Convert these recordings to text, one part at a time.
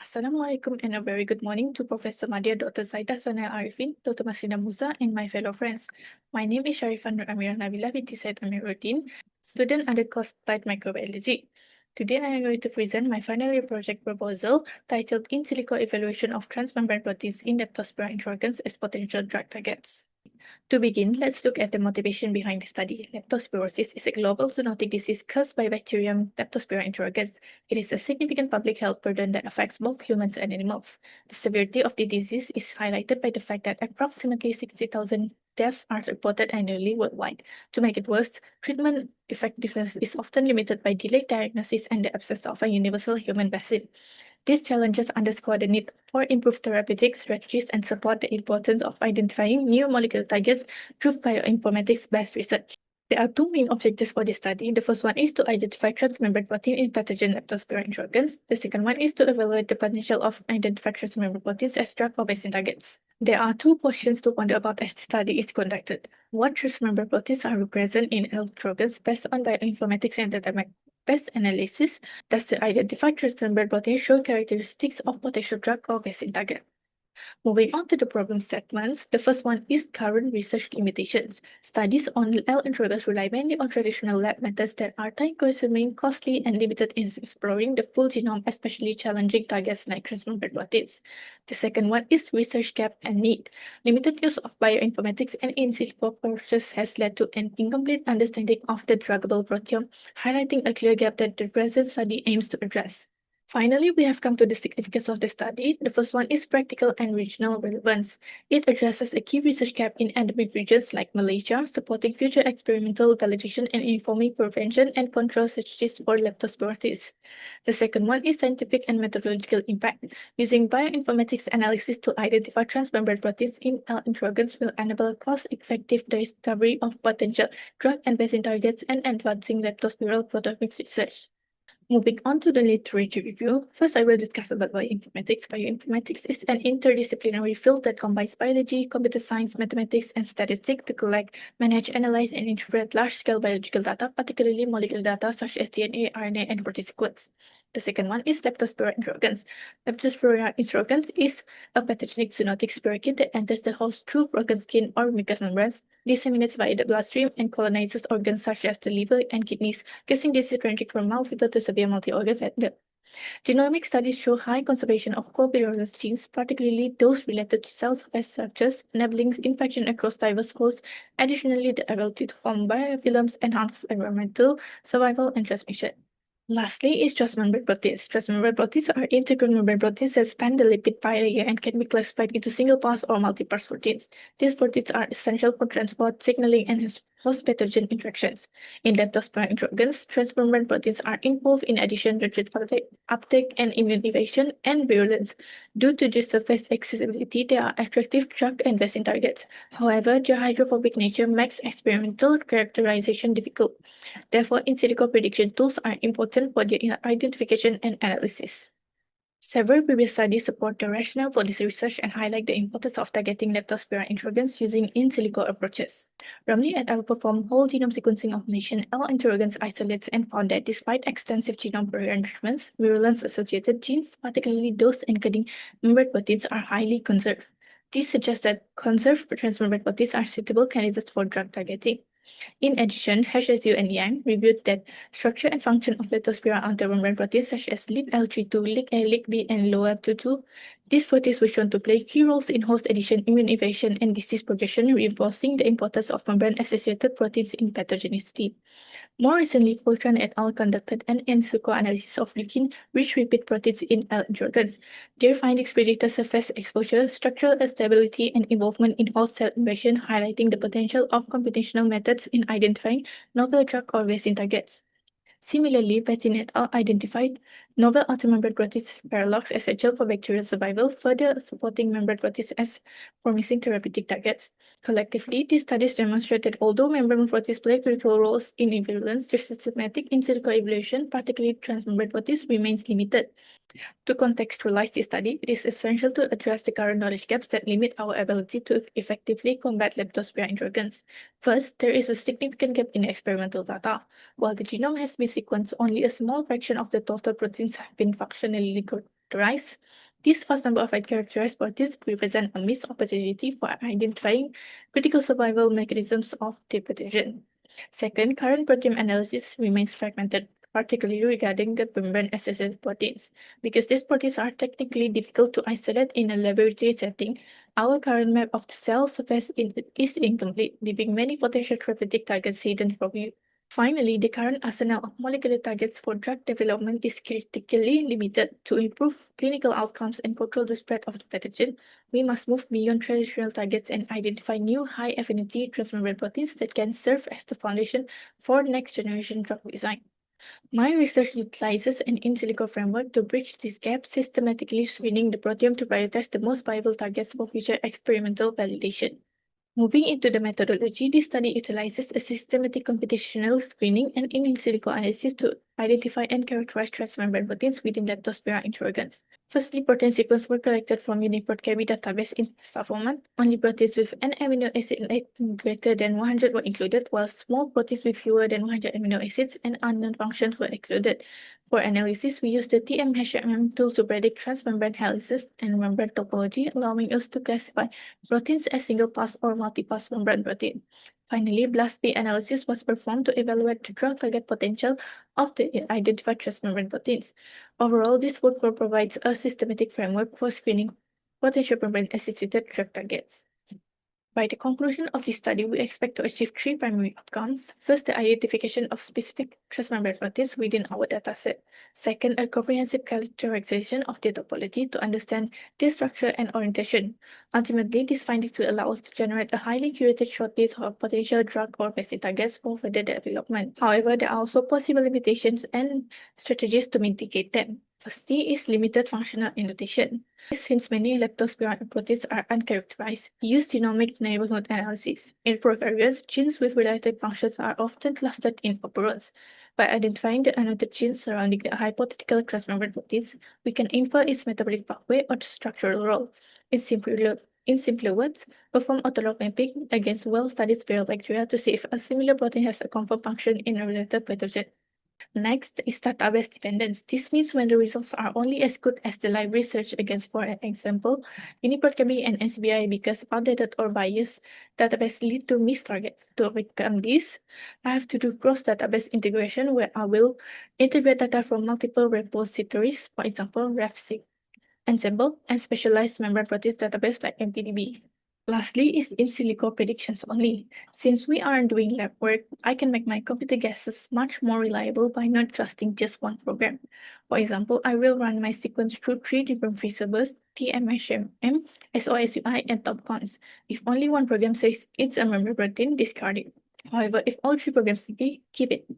Assalamualaikum and a very good morning to Professor Madia, Dr. Zaidah Sonal Arifin, Dr. Masina Musa, and my fellow friends. My name is Sharifah Nur Amira Nabila binti Said Amiruddin, student under course Applied Microbiology. Today I am going to present my final year project proposal titled In Silico Evaluation of Transmembrane Proteins in Leptospira interrogans as Potential Drug Targets. To begin, let's look at the motivation behind the study. Leptospirosis is a global zoonotic disease caused by bacterium Leptospira interrogans. It is a significant public health burden that affects both humans and animals. The severity of the disease is highlighted by the fact that approximately 60,000 deaths are reported annually worldwide. To make it worse, treatment effectiveness is often limited by delayed diagnosis and the absence of a universal human vaccine. These challenges underscore the need for improved therapeutic strategies and support the importance of identifying new molecular targets through bioinformatics-based research. There are two main objectives for this study. The first one is to identify transmembrane protein in pathogen Leptospira interrogans. The second one is to evaluate the potential of identified transmembrane proteins as drug or vaccine targets. There are two portions to wonder about as the study is conducted. What transmembrane proteins are present in interrogans based on bioinformatics and database analysis? Does the identified transmembrane protein show characteristics of potential drug or vaccine target? Moving on to the problem statements, the first one is current research limitations. Studies on L interrogans rely mainly on traditional lab methods that are time-consuming, costly, and limited in exploring the full genome, especially challenging targets like transmembrane proteins. The second one is research gap and need. Limited use of bioinformatics and in silico approaches has led to an incomplete understanding of the druggable proteome, highlighting a clear gap that the present study aims to address. Finally, we have come to the significance of the study. The first one is practical and regional relevance. It addresses a key research gap in endemic regions like Malaysia, supporting future experimental validation and informing prevention and control strategies for leptospirosis. The second one is scientific and methodological impact. Using bioinformatics analysis to identify transmembrane proteins in L interrogans will enable cost-effective discovery of potential drug and vaccine targets and advancing leptospiral proteomics research. Moving on to the literature review, first I will discuss about bioinformatics. Bioinformatics is an interdisciplinary field that combines biology, computer science, mathematics, and statistics to collect, manage, analyze, and interpret large-scale biological data, particularly molecular data such as DNA, RNA, and protein sequence. The second one is Leptospira interrogans. Leptospira interrogans is a pathogenic zoonotic spirochete that enters the host through broken skin or mucous membranes, disseminates via the bloodstream, and colonizes organs such as the liver and kidneys, causing disease ranging from mild fever to severe multi-organ failure. Genomic studies show high conservation of core virulence genes, particularly those related to cell surface structures, enabling infection across diverse hosts. Additionally, the ability to form biofilms enhances environmental survival and transmission. Lastly is transmembrane proteins. Transmembrane proteins are integral membrane proteins that span the lipid bilayer and can be classified into single-pass or multi-pass proteins. These proteins are essential for transport, signaling, and host pathogen interactions. In leptospira interrogans, transmembrane proteins are involved in addition to uptake and immune evasion and virulence. Due to their surface accessibility, they are attractive drug and vaccine targets. However, their hydrophobic nature makes experimental characterization difficult. Therefore, in silico prediction tools are important for their identification and analysis. Several previous studies support the rationale for this research and highlight the importance of targeting leptospira interrogans using in silico approaches. Romney et al. Performed whole genome sequencing of nation L interrogans isolates and found that despite extensive genome rearrangements, virulence-associated genes, particularly those encoding membrane proteins, are highly conserved. This suggests that conserved transmembrane proteins are suitable candidates for drug targeting. In addition, Hsu and Yang reviewed that structure and function of Leptospira intermembrane proteins such as LIP-L32, LIC-A, LIC-B, and LOA22. These proteins were shown to play key roles in host adhesion, immune evasion, and disease progression, reinforcing the importance of membrane-associated proteins in pathogenicity. More recently, Fultran et al. Conducted an in silico analysis of leucine-rich repeat proteins in L interrogans. Their findings predicted surface exposure, structural stability, and involvement in host cell invasion, highlighting the potential of computational methods in identifying novel drug or vaccine targets. Similarly, Bettin et al. Identified novel automembrane proteins paralogs essential for bacterial survival, further supporting membrane proteins as promising therapeutic targets. Collectively, these studies demonstrate that although membrane proteins play critical roles in virulence, their systematic in silico evolution, particularly transmembrane proteins, remains limited. To contextualize this study, it is essential to address the current knowledge gaps that limit our ability to effectively combat Leptospira interrogans. First, there is a significant gap in experimental data. While the genome has been sequenced, only a small fraction of the total proteins have been functionally uncharacterized. This vast number of uncharacterized proteins represent a missed opportunity for identifying critical survival mechanisms of the pathogen. Second, current protein analysis remains fragmented, particularly regarding the membrane-associated proteins. Because these proteins are technically difficult to isolate in a laboratory setting, our current map of the cell surface is incomplete, leaving many potential therapeutic targets hidden from view. Finally, the current arsenal of molecular targets for drug development is critically limited. To improve clinical outcomes and control the spread of the pathogen, we must move beyond traditional targets and identify new high-affinity transmembrane proteins that can serve as the foundation for next-generation drug design. My research utilizes an in silico framework to bridge this gap, systematically screening the proteome to prioritize the most viable targets for future experimental validation. Moving into the methodology, this study utilizes a systematic computational screening and in silico analysis to identify and characterize transmembrane proteins within Leptospira interrogans. Firstly, protein sequences were collected from UniProt Carry database in PASTA format. Only proteins with an amino acid length greater than 100 were included, while small proteins with fewer than 100 amino acids and unknown functions were excluded. For analysis, we used the TM-MM tool to predict transmembrane helices and membrane topology, allowing us to classify proteins as single-pass or multi-pass membrane protein. Finally, BLAST-P analysis was performed to evaluate the drug target potential of the identified transmembrane proteins. Overall, this workflow provides a systematic framework for screening potential membrane-associated drug targets. By the conclusion of this study, we expect to achieve three primary outcomes. First, the identification of specific transmembrane proteins within our dataset. Second, a comprehensive characterization of their topology to understand their structure and orientation. Ultimately, these findings will allow us to generate a highly curated shortlist of potential drug or vaccine targets for further development. However, there are also possible limitations and strategies to mitigate them. Firstly is limited functional annotation. Since many leptospira proteins are uncharacterized, use genomic neighborhood analysis. In prokaryotes, genes with related functions are often clustered in operones. By identifying the annotated genes surrounding the hypothetical transmembrane proteins, we can infer its metabolic pathway or structural role. In simpler words, perform autolog mapping against well-studied spiral bacteria to see if a similar protein has a confirmed function in a related pathogen. Next is database dependence. This means when the results are only as good as the library search against, for example, UniProt Chemistry and NCBI, because outdated or biased database lead to missed targets. To overcome this, I have to do cross-database integration where I will integrate data from multiple repositories, for example, RefSeq, Ensemble, and specialized membrane proteins database like MPDB. Lastly is in silico predictions only. Since we aren't doing lab work, I can make my computer guesses much more reliable by not trusting just one program. For example, I will run my sequence through three different free servers, TMHMM, SOSUI, and TopCons. If only one program says it's a membrane protein, discard it. However, if all three programs agree, keep it.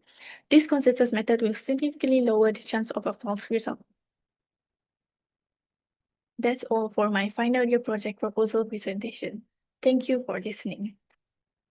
This consensus method will significantly lower the chance of a false result. That's all for my final year project proposal presentation. Thank you for listening.